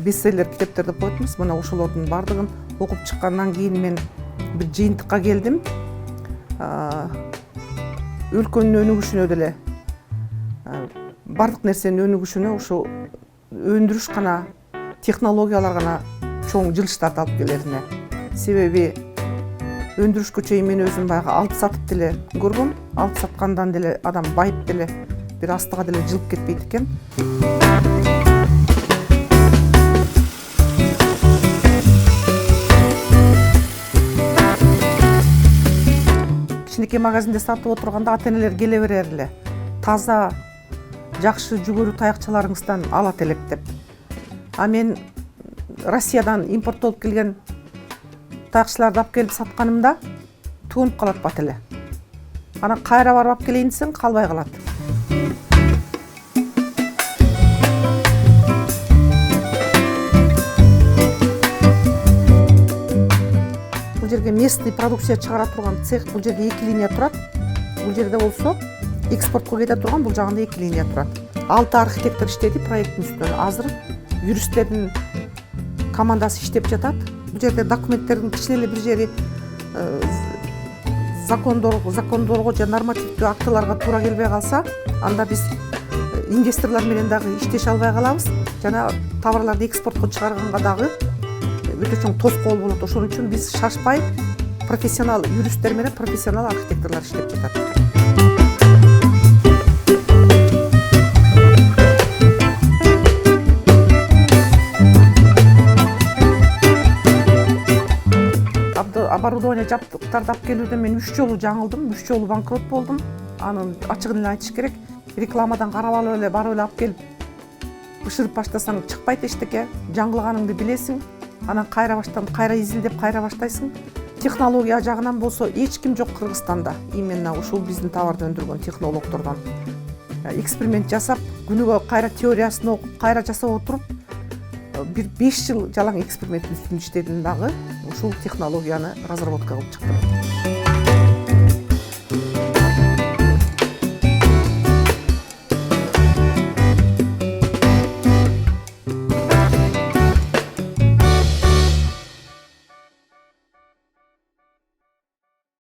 бестселлер китептерди коетмуз. Мына ошолордун бардыгын окуп чыккандан кийин мен бир жыйынтыкка келдим. Өлкөнүн өнүгүшүнө деле бардык нерсенин өнүгүшүнө ушу өндүрүш гана, технологиялар гана чоң жылыштарды алып келерине. Себеби өндүрүшкө чейин мен өзүм баягы алып сатып деле көргөм. Алып саткандан деле адам байып деле бир астыга деле жылып кетпейт экен. Кичинекей магазинде сатып отурганда ата-энелер келе берер эле. Таза, жакшы жүгөрү таякчаларыңыздан алат элек деп. А мен Россиядан импорттолуп келген таякчыларды алып келип сатканымда төнүп калат бат эле. Анан кайра барып алып келейин десең калбай калат. Бул жерге местный продукция чыгара турган цех, бул жерде 2 линия турат. Бул жерде болсо экспортко кете турган, бул жагында 2 линия турат. 6 архитектор иштеди проекттин үстүнөн. Азыр юристтердин командасы иштеп жатат. Бул жерде документтердин кичине эле бир жери закондорго же нормативдүү актыларга туура келбей калса, анда биз инвесторлор менен дагы иштеше албай калабыз. Жана товарларды экспортко чыгарганга дагы өтө чоң тоскоол болот. Ошон үчүн биз шашпай профессионал юристтер менен профессионал архитекторлор иштеп жатат. Оборудование жабдыктарды алып келүүдө мен 3 жолу жаңылдым, 3 жолу банкрот болдум. Анын ачыгын эле айтыш керек. Рекламадан карап алып эле барып эле алып келип бышырып баштасаң чыкпайт эчтеке. Жаңылганыңды билесиң. Анан кайра изилдеп кайра баштайсың. Технология жагынан болсо эч ким жок Кыргызстанда. Именно ушул биздин товарды өндүргөн технологдордон. Эксперимент жасап, күнүгө кайра теориясын окуп, кайра жасап отуруп, бир 5 жыл жалаң эксперименттин үстүндө иштедим дагы. Ушул технологияны разработка кылып чыктым.